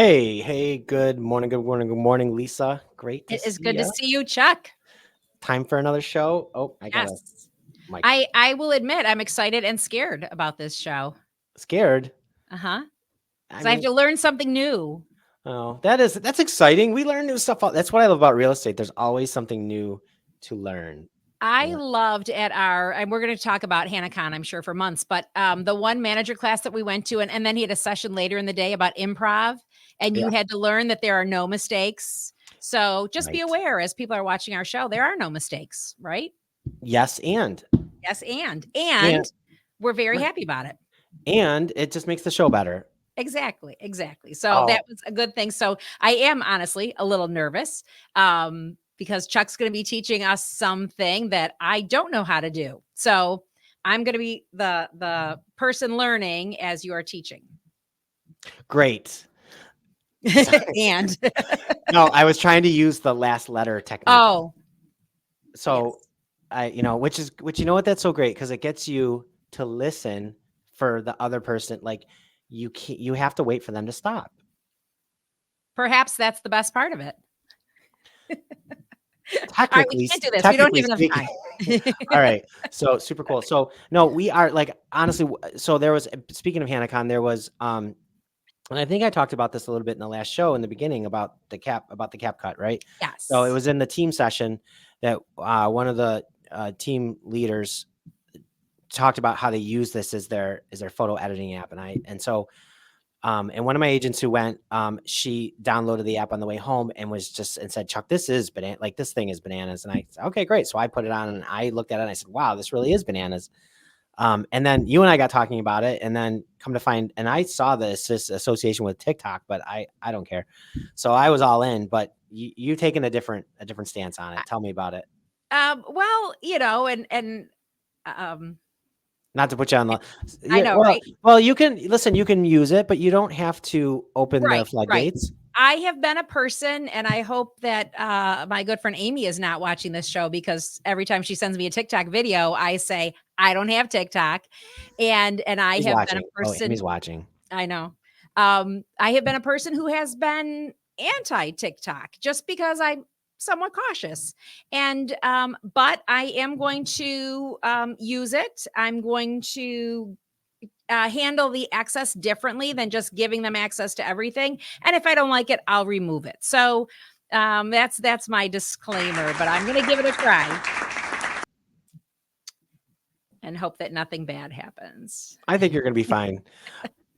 Hey, good morning, Lisa. Great to It is see good to you. see you, Chuck. Time for another show. Oh, I got a Yes. mic. I will admit I'm excited and scared about this show. Scared. Uh-huh. I 'Cause I have mean, to learn something new. oh, that's exciting. We learn new stuff. That's what I love about real estate. There's always something new to learn. I Yeah. loved at our and we're going to talk about HannahCon, I'm sure, for months, but the one manager class that we went to, and then he had a session later in the day about improv, and you Yeah. had to learn that there are no mistakes. So just be Right. aware as people are watching our show, there are no mistakes, right? Yes, and Yes, and and we're very right. happy about it. And it just makes the show better. Exactly, exactly. So that Oh, was a good thing. So I am honestly a little nervous because Chuck's going to be teaching us something that I don't know how to do. So I'm going to be the person learning as you are teaching. great. Sorry. And No, I was trying to use the last letter technique. oh, So yes. which you know what, that's so great because it gets you to listen for the other person. Like you have to wait for them to stop. Perhaps that's the best part of it. All right, we Technically, can't do this. We don't technically have enough speaking. time. All right. So super cool. So no, we are like honestly. So there was, speaking of HannahCon, there was and I think I talked about this a little bit in the last show in the beginning about the Capcut, right? So it Yes. was in the team session that one of the team leaders talked about how they use this as their photo editing app. And one of my agents who went, she downloaded the app on the way home and said, Chuck, this is banana, like this thing is bananas. And I said, okay, great. So I put it on and I looked at it and I said, wow, this really is bananas. And then you and I got talking about it, and then come to find, and I saw this association with TikTok, but I don't care. So I was all in, but you taking a different stance on it. Tell me about it. Well, and um Not to put you on the, I yeah, know, well, right? you can listen, you can use it, but you don't have to open the Right, right. floodgates. I have been a person, and I hope that, my good friend Amy is not watching this show because every time she sends me a TikTok video, I say, "I don't have TikTok." And I He's have been a watching. Oh, Amy's person. watching. I know. I have been a person who has been anti TikTok just because I'm somewhat cautious. But I am going to use it. I'm going to handle the access differently than just giving them access to everything. And if I don't like it, I'll remove it. So that's my disclaimer. But I'm going to give it a try and hope that nothing bad happens. I think you're gonna be fine.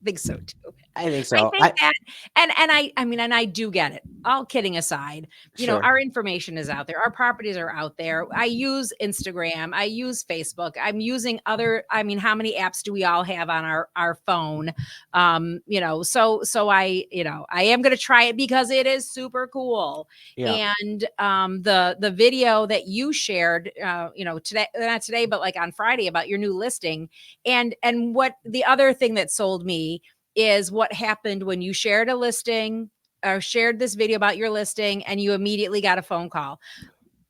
Think so too. I think I so. think that, and I mean, and I do get it. All kidding aside, Sure. our information is out there. Our properties are out there. I use Instagram. I use Facebook. I'm using other. I mean, how many apps do we all have on our phone? So I am going to try it because it is super cool. Yeah. And the video that you shared, today, not today, but like on Friday about your new listing, and what the other thing that sold me is what happened when you shared a listing or shared this video about your listing and you immediately got a phone call.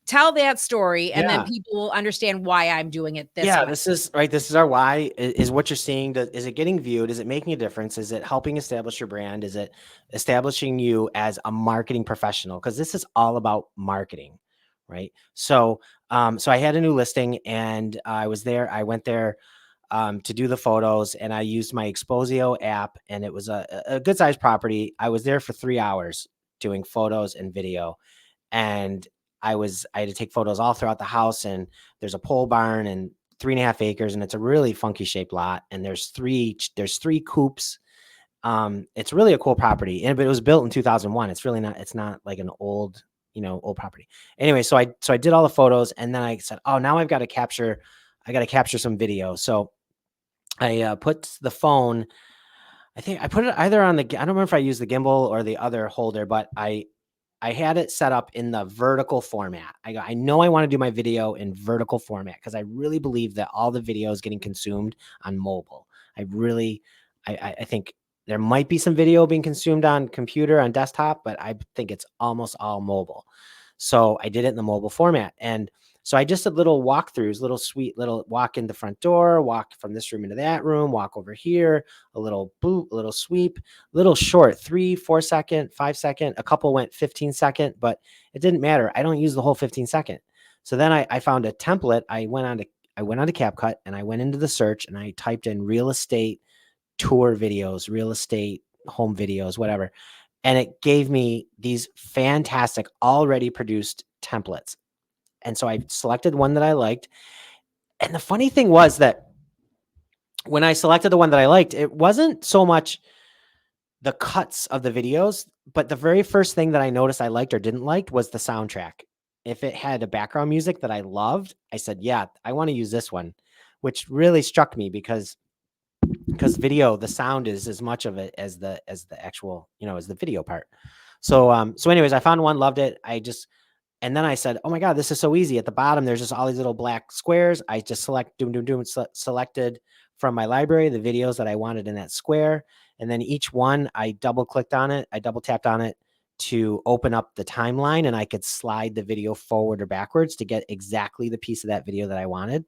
Tell that story and then Yeah. people will understand why I'm doing it this Yeah, way. this is right. This is our why. Is what you're seeing. Is it getting viewed? Is it making a difference? Is it helping establish your brand? Is it establishing you as a marketing professional? Because this is all about marketing, right? So I had a new listing, and I was there. I went there to do the photos, and I used my Exposio app, and it was a good sized property. I was there for 3 hours doing photos and video, and I had to take photos all throughout the house, and there's a pole barn and 3.5 acres, and it's a really funky shaped lot. And there's three coops. It's really a cool property, but it was built in 2001. It's not like an old property. Anyway, so I did all the photos, and then I said, oh, now I got to capture some video. So I put the phone. I think I put it either on I don't remember if I used the gimbal or the other holder, but I had it set up in the vertical format. I know I want to do my video in vertical format because I really believe that all the video is getting consumed on mobile. I think there might be some video being consumed on computer, on desktop, but I think it's almost all mobile. So I did it in the mobile format. And So I just did little walkthroughs, little sweet little walk in the front door, walk from this room into that room, walk over here, a little boop, a little sweep, little short, 3, 4 second, 5 second. A couple went 15 second, but it didn't matter. I don't use the whole 15 second. So then I found a template. I went on to Capcut and I went into the search and I typed in real estate tour videos, real estate home videos, whatever. And it gave me these fantastic already produced templates. And so I selected one that I liked. And the funny thing was that when I selected the one that I liked, it wasn't so much the cuts of the videos, but the very first thing that I noticed I liked or didn't like was the soundtrack. If it had a background music that I loved, I said, yeah, I want to use this one, which really struck me because video, the sound is as much of it as the actual, as the video part. So anyways, I found one, loved it. And then I said, oh my God, this is so easy. At the bottom, there's just all these little black squares. I just selected from my library the videos that I wanted in that square. And then each one, I double tapped on it to open up the timeline, and I could slide the video forward or backwards to get exactly the piece of that video that I wanted.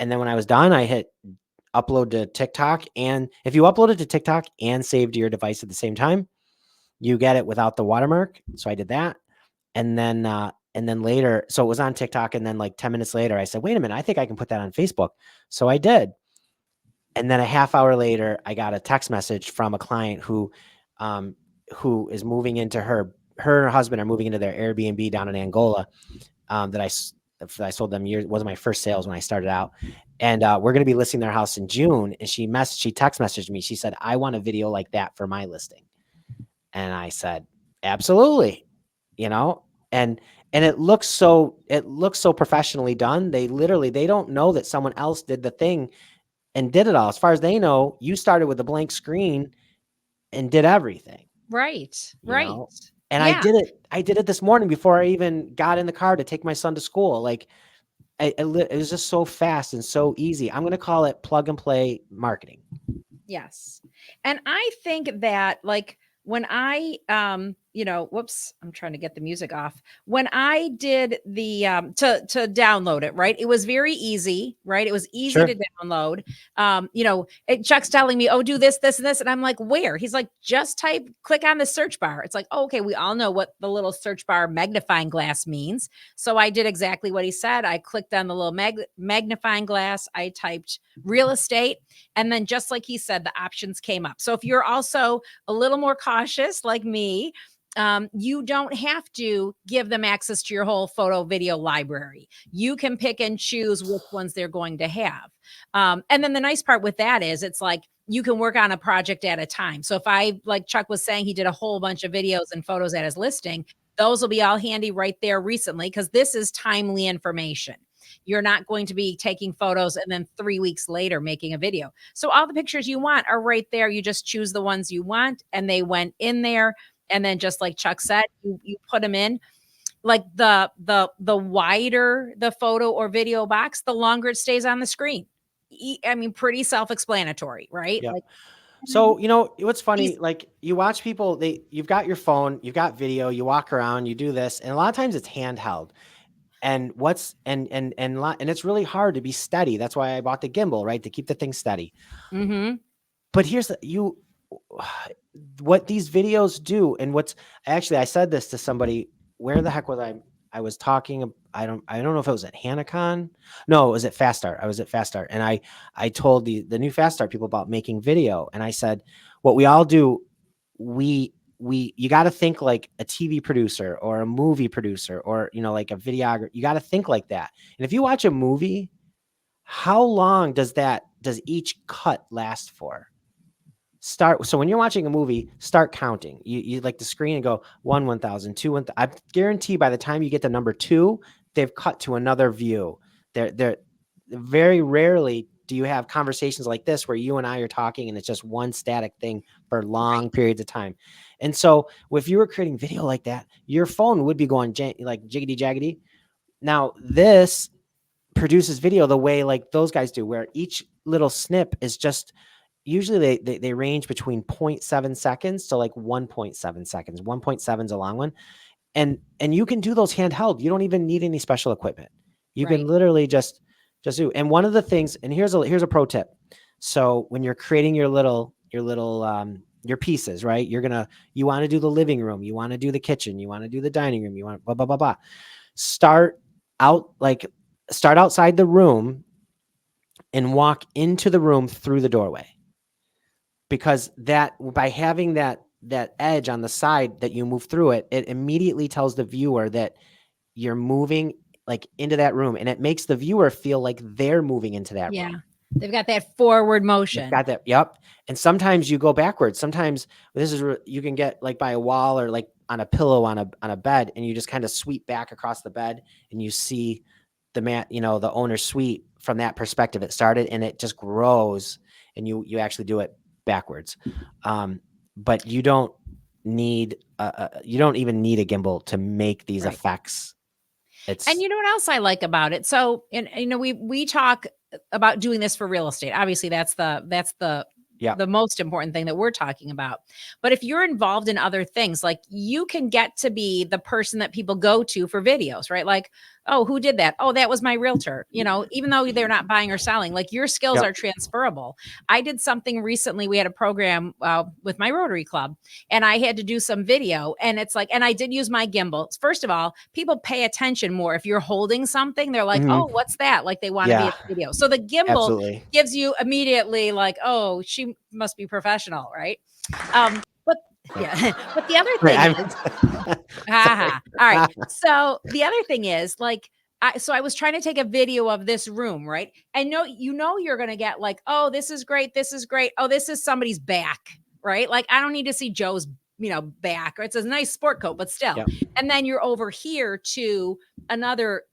And then when I was done, I hit upload to TikTok. And if you upload it to TikTok and save to your device at the same time, you get it without the watermark. So I did that. And then later, so it was on TikTok. And then like 10 minutes later, I said, wait a minute, I think I can put that on Facebook. So I did. And then a half hour later, I got a text message from a client who is moving into her and her husband are moving into their Airbnb down in Angola. That I sold them years, was my first sales when I started out. And we're going to be listing their house in June. And she text messaged me. She said, I want a video like that for my listing. And I said, absolutely. And it looks so professionally done. They don't know that someone else did the thing and did it all. As far as they know, you started with a blank screen and did everything. Right. Right. And yeah. I did it this morning before I even got in the car to take my son to school. Like it was just so fast and so easy. I'm going to call it plug and play marketing. Yes. And I think that like when I, whoops, I'm trying to get the music off. When I did the, to download it, right. It was very easy, right. It was easy Sure. to download. Chuck's telling me, oh, do this, this, and this. And I'm like, where? He's like, just click on the search bar. It's like, oh, okay, we all know what the little search bar magnifying glass means. So I did exactly what he said. I clicked on the little magnifying glass. I typed real estate. And then just like he said, the options came up. So if you're also a little more cautious like me, you don't have to give them access to your whole photo video library. You can pick and choose which ones they're going to have. And then the nice part with that is it's like you can work on a project at a time. So if like Chuck was saying, he did a whole bunch of videos and photos at his listing, those will be all handy right there recently because this is timely information. You're not going to be taking photos and then 3 weeks later making a video. So all the pictures you want are right there. You just choose the ones you want and they went in there. And then just like Chuck said, you put them in. Like the wider the photo or video box, the longer it stays on the screen. I mean, pretty self-explanatory, right? Yeah. Like, so, what's funny, like you watch people, you've got your phone, you've got video, you walk around, you do this, and a lot of times it's handheld. And it's really hard to be steady. That's why I bought the gimbal, right? To keep the thing steady. Mm-hmm. But here's what these videos do. And I said this to somebody, where the heck was I? I was talking, I don't know if it was at HanaCon. No, it was at Fast Start. I was at Fast Start. And I told the new Fast Start people about making video. And I said, what we all do, you got to think like a TV producer or a movie producer or, like a videographer. You got to think like that. And if you watch a movie, how long does each cut last for? So when you're watching a movie, start counting. You like the screen and go 1,000, 2, 1,000. I guarantee by the time you get to number 2, they've cut to another view. They're very rarely do you have conversations like this where you and I are talking and it's just one static thing for long periods of time. And so if you were creating video like that, your phone would be going like jiggity jaggedy. Now this produces video the way like those guys do, where each little snip is just usually they range between 0.7 seconds to like 1.7 seconds. 1.7 is a long one. And you can do those handheld. You don't even need any special equipment. You can Right. literally just do. And one of the things, and here's a pro tip. So when you're creating your pieces, right? You want to do the living room, you want to do the kitchen, you want to do the dining room, you want blah blah blah blah. Start out like start outside the room and walk into the room through the doorway, because that by having that edge on the side that you move through it, it immediately tells the viewer that you're moving like into that room, and it makes the viewer feel like they're moving into that Yeah. room. They've got that forward You've motion. got that. Yep. And sometimes you go backwards. Sometimes you can get like by a wall or like on a pillow on a bed, and you just kind of sweep back across the bed, and you see the owner's suite from that perspective. It started and it just grows, and you actually do it backwards. But you don't even need a gimbal to make these Right. effects. And It's you know what else I like about it? So, and we talk about doing this for real estate. Obviously, yeah. the most important thing that we're talking about. But if you're involved in other things, like you can get to be the person that people go to for videos, right? Like, oh, who did that? Oh, that was my realtor. Even though they're not buying or selling, like your skills Yep. are transferable. I did something recently. We had a program with my Rotary Club, and I had to do some video. And it's like, and I did use my gimbal. First of all, people pay attention more if you're holding something. They're like, Mhm. oh, what's that? Like they want to be Yeah, in the video. So the gimbal absolutely. gives you immediately like, oh, she must be professional, right? But Yeah. yeah, but the other Right, thing I'm is, sorry. haha. All right. So the other thing is like, I was trying to take a video of this room, right? And you're gonna get like, oh, this is great, this is great. Oh, this is somebody's back, right? Like I don't need to see Joe's, back. Or it's a nice sport coat, but still. Yep. And then you're over here to another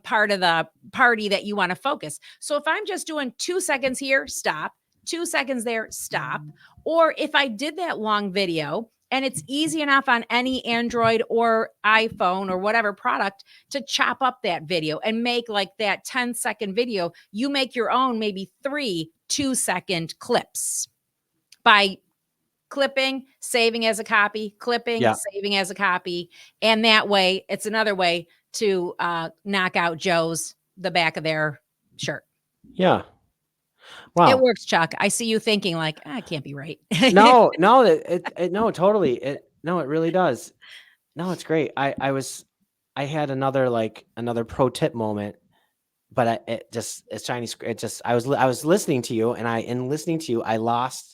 part of the party that you want to focus. So if I'm just doing 2 seconds here, stop, 2 seconds there, stop. Or if I did that long video, and it's easy enough on any Android or iPhone or whatever product to chop up that video and make like that 10-second video. You make your own, maybe 3 2-second clips by clipping, saving as a copy, clipping, Yeah. saving as a copy. And that way, it's another way to knock out the back of their shirt. Yeah. It Wow. works, Chuck. I see you thinking like, it can't be right. No, no, no, totally. It really does. No, it's great. I had another pro tip moment, but it's Chinese. It just I was listening to you, and in listening to you, I lost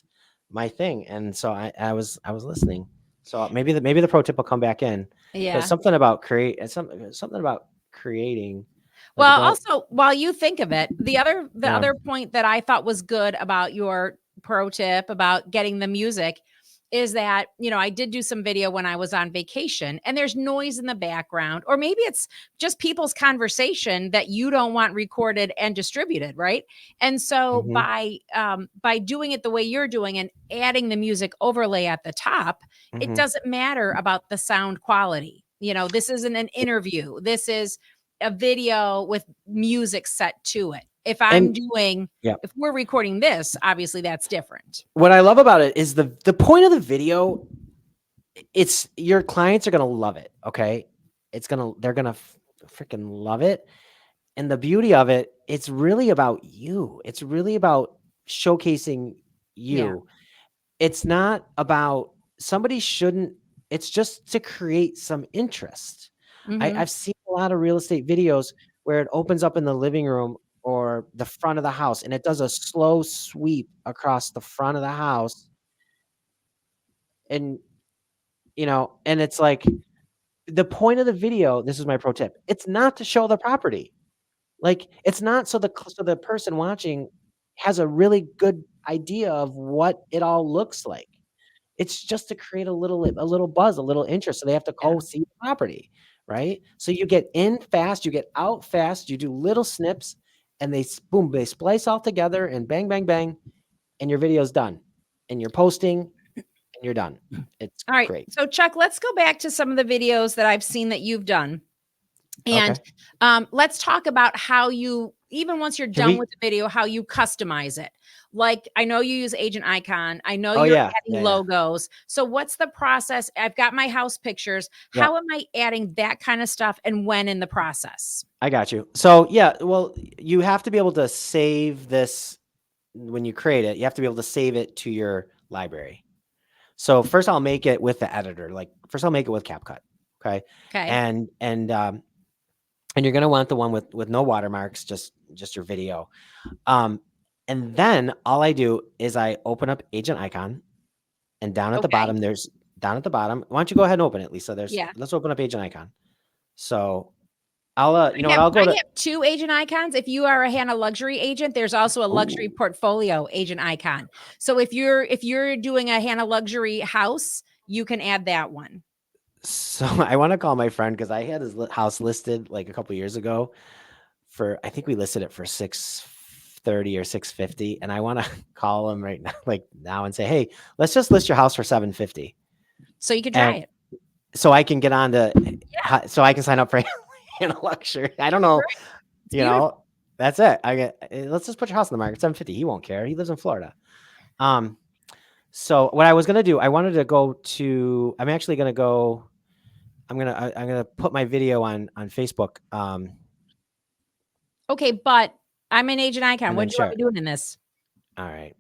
my thing, and so I was listening. So maybe the pro tip will come back in, but Yeah. something about something about creating, like Well, don't. also, while you think of it, the Yeah. other point that I thought was good about your pro tip about getting the music is that, I did do some video when I was on vacation and there's noise in the background, or maybe it's just people's conversation that you don't want recorded and distributed, right? And so Hmm. by doing it the way you're doing and adding the music overlay at the top, it Hmm. doesn't matter about the sound quality. This isn't an interview. This is a video with music set to it. And yeah. If we're recording this, obviously that's different. What I love about it is the point of the video. It's your clients are gonna love it. Okay, they're gonna freaking love it. And the beauty of it, it's really about you. It's really about showcasing Yeah. you. It's not about somebody shouldn't. It's just to create some interest. Mhm. I've seen a lot of real estate videos where it opens up in the living room or the front of the house, and it does a slow sweep across the front of the house, and and it's like the point of the video. This is my pro tip. It's not to show the property. Like, it's not so the person watching has a really good idea of what it all looks like. It's just to create a little buzz, a little interest, so they have to Yeah. go see the property, right? So you get in fast, you get out fast, you do little snips, and boom, they splice all together and bang, bang, bang, and your video's done. And you're posting, and you're done. It's All right. great. So Chuck, let's go back to some of the videos that I've seen that you've done. And Okay. let's talk about how you even once you're Can done we? with the video, how you customize it. Like, I know you use Agent Icon. I know Oh you're yeah, adding yeah, yeah, logos. So what's the process? I've got my house pictures. yeah. How am I adding that kind of stuff and when in the process? I got you. So yeah, well, you have to be able to save this when you create it. You have to be able to save it to your library. So first, I'll make it with the editor. Like first, I'll make it with Capcut. Okay, Okay. and and um, and you're gonna want the one with no watermarks, just your video. Um, and then all I do is I open up Agent Icon, and down at the Okay. bottom, there's down at the bottom. Why don't you go ahead and open it, Lisa? There's Yeah. let's open up Agent Icon. So I'll you know I what? have I'll go I to have 2 agent icons. If you are a Hannah luxury agent, there's also a luxury ooh. portfolio agent icon. So if you're doing a Hannah luxury house, you can add that one. So I want to call my friend because I had his house listed like a couple years ago for I think we listed it for 630 or 650, and I want to call him right now, like now, and say, hey, let's just list your house for 750, So you can try and it. so I can get on to Yeah, so I can sign up for in a luxury. I don't know, right. It's you beautiful. know, that's it. I get let's just put your house on the market 750. He won't care. He lives in Florida. Um, so what I was gonna do, I wanted to go to. I'm actually gonna go. I'm gonna put my video on Facebook. Okay, but I'm an agent icon. And What then do you want share me it. doing in this? All right.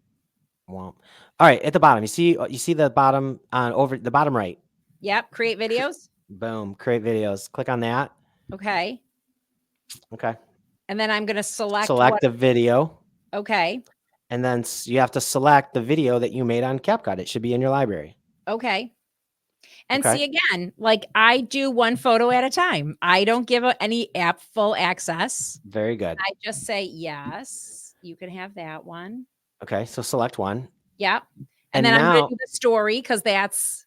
Well, all right. At the bottom, you see the bottom on over the bottom right. Yep, create Cre- videos. Boom. Create videos. Click on that. Okay. Okay. And then I'm going to select Select what. the video, Okay. and then you have to select the video that you made on CapCut. It should be in your library. Okay. And Okay. see again, like I do one photo at a time. I don't give any app full access. Very good. I just say, yes, you can have that one. Okay. So select one, Yep. And and then I'm going to now, do the story because that's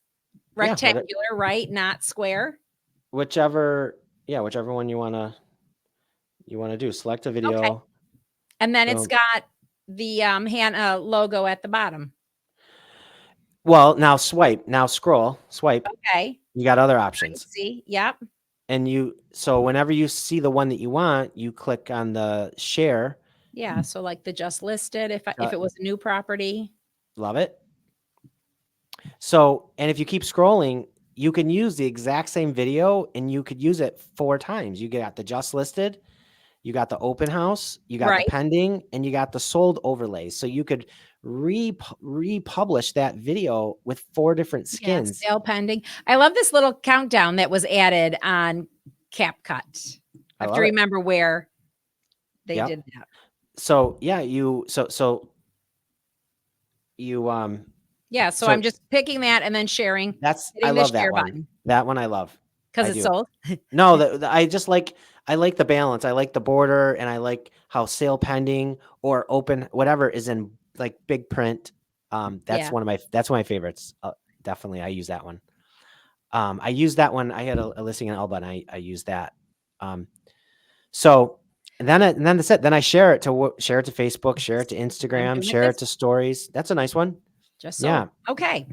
yeah, rectangular, right? Not square. whichever, yeah, whichever one you want to do. Select a Okay. video. And then it's Boom. got the Hannah logo at the bottom. Well, now swipe. Now scroll. Swipe. Okay. You got other I options. see. Yep. And so whenever you see the one that you want, you click on the share. Yeah. So like the just listed, if uh, it was a new property. Love it. So, and if you keep scrolling, you can use the exact same video and you could use it 4 times. You got the just listed, you got the open house, you got the Right. pending, and you got the sold overlays. So you could republish that video with 4 different Yeah. skins. Sale pending. I love this little countdown that was added on CapCut. I I have to love it. remember where they Yep. did that. So yeah, you Yeah. So I'm so just picking that and then sharing, I hitting the love that share one. button That one I love. because I it's do. sold. No, I just I like the balance. I like the border, and I like how sale pending or open whatever is in like big print. Yeah. That's one of my favorites. Definitely, I use that one. I use that one. I had a listing in Elba, and I use that. Um, so and then that's it. Then I share it to Facebook, share it to I'm Instagram, doing it share it this to stories. That's a nice one. just Yeah, sold. Okay.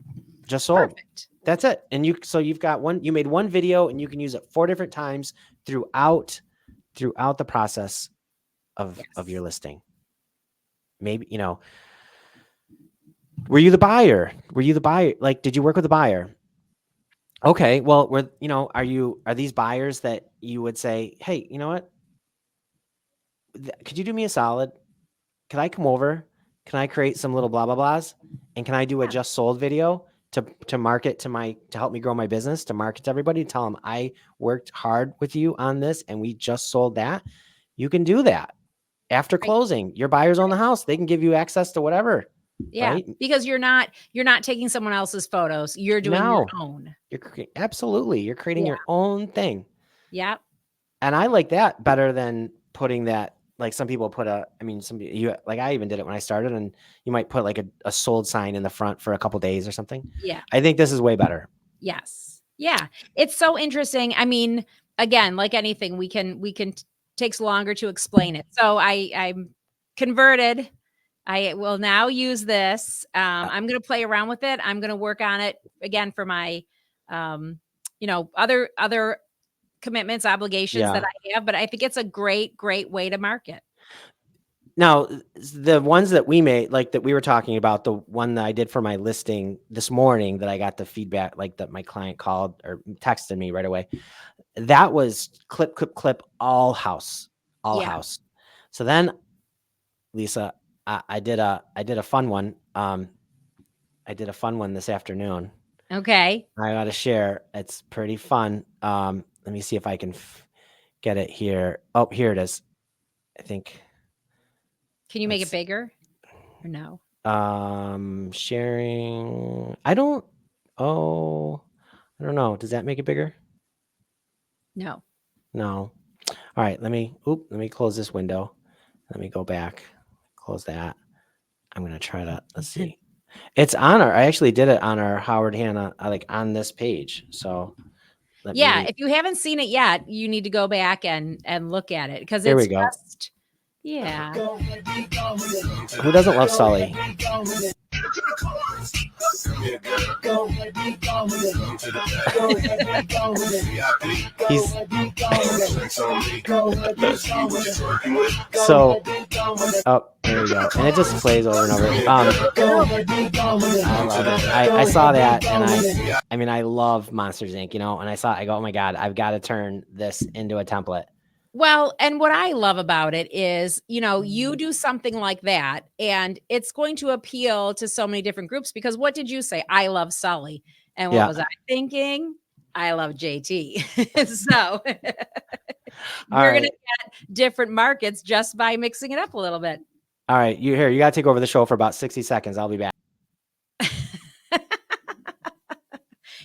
just sold. Perfect. That's it. And you've got one. You made one video, and you can use it 4 different times throughout the process of your Yes. listing. Maybe, were you the buyer? Were you the buyer? Like, did you work with the buyer? Okay. Well, are these buyers that you would say, hey, you know what? Could you do me a solid? Can I come over? Can I create some little blah blah blahs? And can I do a Yeah. just sold video to market to help me grow my business, to market to everybody, tell them I worked hard with you on this and we just sold that? You can do that. After Right. closing, your buyers own the house. They can give you access to whatever, Yeah. right? Because you're not taking someone else's photos. You're doing your No, own. absolutely. You're creating Yeah. your own thing. Yeah. And I like that better than putting that, like some people put I even did it when I started, and you might put like a sold sign in the front for a couple days or something. Yeah. I think this is way better. Yes. Yeah. It's so interesting. I mean, again, like anything, we can takes longer to explain it. So I'm converted. I will now use this. Uh, I'm going to play around with it. I'm going to work on it again for my, um, other commitments, obligations that yeah. I have. But I think it's a great, great way to market. Now, the ones that we made, like that we were talking about, the one that I did for my listing this morning that I got the feedback, like that my client called or texted me right away. That was clip, clip, clip, all house, all Yeah. house. So then, Lisa, I did a fun one. I did a fun one this afternoon. Okay. I got to share. It's pretty fun. Let me see if I can get it here. Oh, here it is. I think. Can you make it Let's bigger or no? Sharing. I don't. Oh, I don't know. Does that make it bigger? No. No. All right. Let me close this window. Let me go back. Close that. I'm gonna try to. Let's see. It's on our. I actually did it on our Howard Hanna, like on this page. So let Yeah, me. if you haven't seen it yet, you need to go back and look at it because Here it's we go. just yeah. Who doesn't love Sully? He's so. Oh, there we go, and it just plays over and over. I love it. I saw that, and I mean, I love Monsters Inc. And I go, oh my god, I've got to turn this into a template. Well, and what I love about it is, you do something like that and it's going to appeal to so many different groups because what did you say? I love Sully. And what Yeah. was I thinking? I love JT. So All you're going to right. get different markets just by mixing it up a little bit. All right. You got to take over the show for about 60 seconds. I'll be back.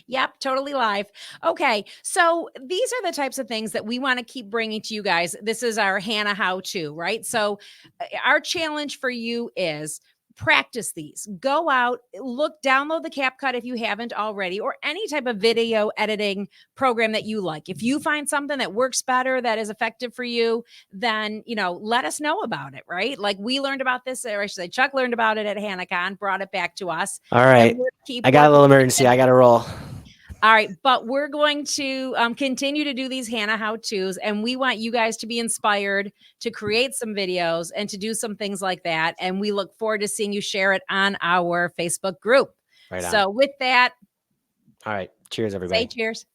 Yep, totally live. Okay, so these are the types of things that we want to keep bringing to you guys. This is our Hannah how to, right? So, our challenge for you is practice these. Go out, download the Capcut if you haven't already, or any type of video editing program that you like. If you find something that works better, that is effective for you, then let us know about it, right? Like we learned about this, or I should say, Chuck learned about it at HannahCon, brought it back to us. All And right. we'll keep I got a working little with emergency. it. I got to roll. All right, but we're going to continue to do these Hannah how-tos, and we want you guys to be inspired to create some videos and to do some things like that. And we look forward to seeing you share it on our Facebook group. Right on. So with that, All right. Cheers, say everybody. cheers.